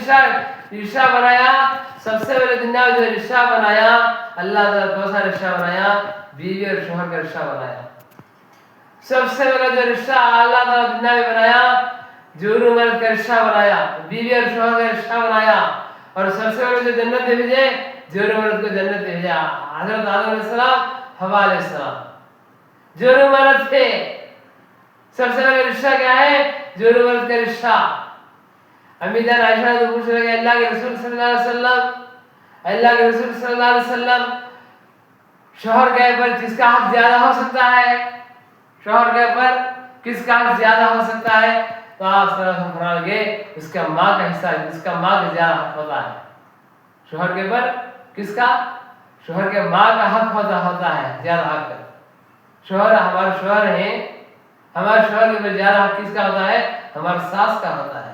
رشتہ بنایا. سب سے پہلے دنیا میں جو رشتہ بنایا اللہ تعالیٰ کون سا رشتہ بنایا؟ بیوی اور شوہر کا رشتہ بنایا. سب سے پہلے جو رشتہ اللہ تعالیٰ دنیا میں بنایا جور و مرد کا رشتہ بنایا, بیوی اور شوہر کا رشتہ بنایا. اور سب سے پہلے جو جنت میں بھیجے جور و مرد کو جنت میں بھیجا, حضرت آدم علیہ السلام, حوا علیہ السلام جور و مرد تھے. سب سے پہلے رشتہ کیا ہے؟ جور و مرد کا رشتہ. امی جان عائشہ سے پوچھ رہے اللہ کے رسول صلی اللہ علیہ وسلم, اللہ کے رسول صلی اللہ علیہ وسلم شوہر کے اوپر کس کا حق زیادہ ہو سکتا ہے؟ شوہر کے اوپر کس کا حق زیادہ ہو سکتا ہے؟ تو آپ صلی اللہ علیہ وسلم فرمائیں گے اس کا ماں کا حصہ, اس کا ماں کا زیادہ حق ہوتا ہے. شوہر کے اوپر کس کا؟ شوہر کے ماں کا حق ہوتا ہے زیادہ حق. شوہر ہمارے شوہر ہیں, ہمارے شوہر کے اوپر زیادہ حق کس کا ہوتا ہے؟ ہمارے ساس کا ہوتا ہے.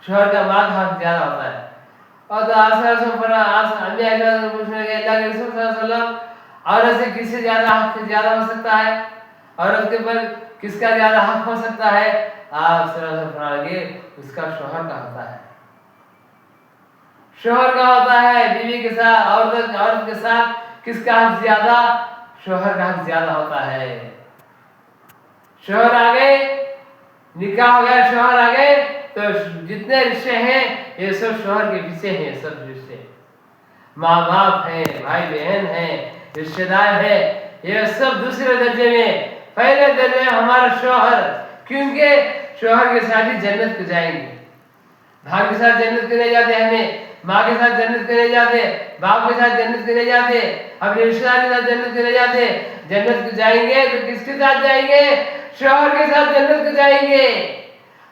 شوہر کا ماں کا حق زیادہ ہوتا ہے. اور تو آپ صلی اللہ علیہ وسلم امی عائشہ سے پوچھنے لگے اللہ کے رسول صلی اللہ علیہ وسلم عورت سے کس سے زیادہ حق زیادہ ہو سکتا ہے؟ عورت کے اوپر کس کا زیادہ حق ہو سکتا ہے؟ آپ صلی اللہ علیہ وسلم فرمائیں گے اس کا شوہر کا ہوتا ہے. شوہر کا ہوتا ہے. بیوی کے ساتھ عورت کے ساتھ کس کا حق زیادہ؟ شوہر کا حق زیادہ ہوتا ہے. شوہر آ گئے, نکاح ہو گیا, شوہر آ گئے تو جتنے رشتے ہیں یہ سب شوہر کے پیچھے ہیں. سب رشتے ماں باپ ہیں, بھائی بہن ہیں, رشتے دار ہیں, یہ سب دوسرے درجے میں. پہلے درجے میں ہمارا شوہر, کیونکہ شوہر کے ساتھ ہی جنت کو جائیں گے. بھائی کے ساتھ جنت کو نہیں جاتے, ہمیں ماں کے ساتھ جنت کو نہیں جاتے, باپ کے ساتھ جنت کو نہیں جاتے, اپنے رشتے دار کے ساتھ جنت کو نہیں جاتے. جنت کو جائیں گے تو کس کے ساتھ جائیں گے؟ شوہر کے ساتھ جنت کو جائیں گے.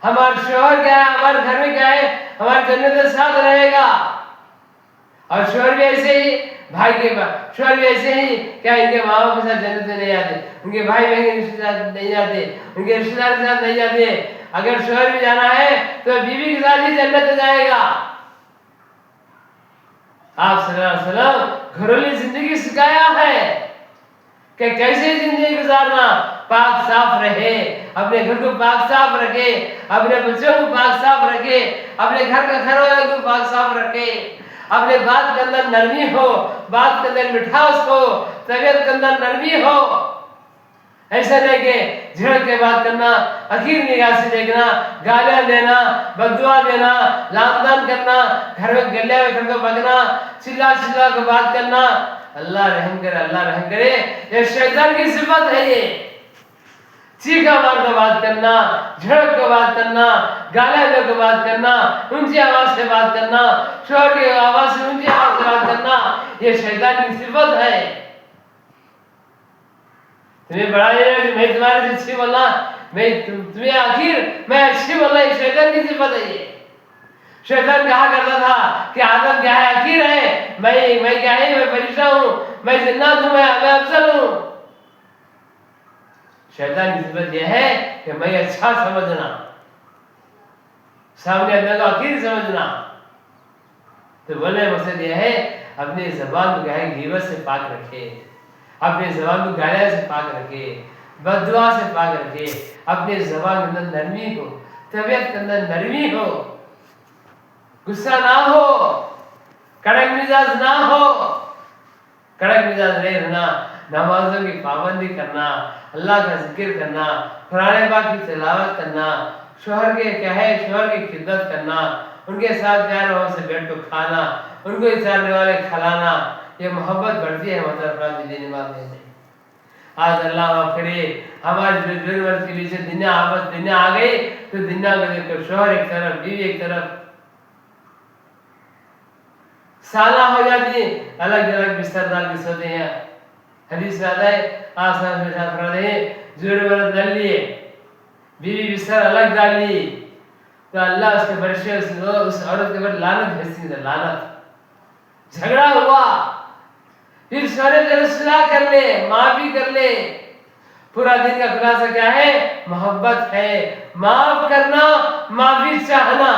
ہمارا شوہر کیا ہے, ہمارے گھر میں کیا ہے, ہمارا جنت کے ساتھ رہے گا. اور شوہر بھی ایسے ہی, بھائی کے شوہر بھی ایسے ہی کیا ان کے ماں باپ کے ساتھ جنت میں نہیں جاتے, ان کے بھائی بہن کے رشتے دار نہیں جاتے, ان کے رشتے دار کے ساتھ نہیں جاتے. اگر شوہر بھی جانا ہے تو بیوی کے ساتھ ہی جنت میں جائے گا. آپ صلی اللہ علیہ وسلم گھریلو زندگی سکھایا ہے کہ کیسے زندگی گزارنا, پاک صاف رہے, اپنے گھر کو پاک صاف رکھے, اپنے بچوں کو پاک صاف رکھے, اپنے گھر کا گھر والوں کو پاک صاف رکھے, اپنے بات کے اندر نرمی ہو, بات کے اندر مٹھاس ہو, طبیعت کے اندر نرمی ہو. ایسا نہیں کہ جھڑک کے بات کرنا, اخیر نگاہ سے دیکھنا, گالیاں دینا, بددعا دینا, لام دان کرنا, گھر میں گلے میں کھڑ کر بگنا, چلا چلا کے بات کرنا. اللہ رحم کرے, اللہ رحم کرے. یہ شیطان کی صفت ہے. یہ چیخا مار کر بات کرنا, جھڑک کر بات کرنا, گالیاں دے کر بات کرنا, اونچی آواز سے بات کرنا, شور کی آواز سے اونچی آواز سے بات کرنا, یہ شیطان کی صفت ہے. تمہیں بڑا یہ میں تمہارے سے اچھی بولنا, میں تمہیں آخر میں اچھی بولنا, یہ شیطان کی صفت ہے. یہ شیطان کہا کرتا تھا کہ آدم کیا ہے, آخر ہے, میں کیا ہے, میں فرشتہ ہوں, میں جنات ہوں, میں افضل ہوں. شیطان کی صفت یہ ہے کہ میں اچھا سمجھنا, سامنے اپنے کو آخر سمجھنا. تو بولنے مقصد یہ ہے اپنی زبان کو کیا ہے غیبت سے پاک رکھے, اپنی زبان کو گالیاں سے پاک رکھے, بددعا سے پاک رکھے, اپنی زبان کے اندر نرمی ہو, طبیعت کے اندر نرمی ہو, غصہ نہ ہو, کڑک مزاج نہ ہو. کڑک مزاج نہیں رہنا, نمازوں کی پابندی کرنا, اللہ کا ذکر کرنا, قرآن پاک کی تلاوت کرنا, شوہر کے کیا ہے شوہر کی خدمت کرنا, ان کے ساتھ پیار محبت سے بیٹھ کر کھانا, ان کو اچارنے والے کھلانا, یہ محبت بڑھتی ہے محترم دینی بات نہیں. آج اللہ معاف کرے ہماری جو ضرورت کے پیچھے دنیا آ گئی تو دنیا کو دیکھ کر شوہر ایک طرف, بیوی ایک طرف, سالہ ہو جاتی ہے, الگ الگ بستر ڈال کے سوتے ہیں. حدیث میں آتا ہے آسان میں ساتھ پڑھ رہے ہیں, جوڑے برت ڈال لیے, بیوی بستر الگ ڈال لی, تو اللہ اس کے برشے اس عورت کے اوپر لعنت بھیجتی ہے. لعنت, جھگڑا ہوا, پھر سونے سے اصلاح کر لے, معافی کر لے. پورا دن کا خلاصہ کیا ہے؟ محبت ہے, معاف کرنا, معافی چاہنا,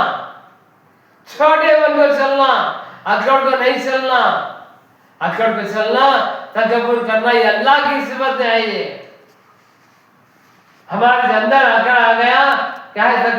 چھوٹے بن کر چلنا, اکڑ کو نہیں چلنا. اکڑ کو چلنا, تکبر کرنا, یہ اللہ کی صفت ہے. یہ ہمارے اندر اکڑ آ گیا, کیا ہے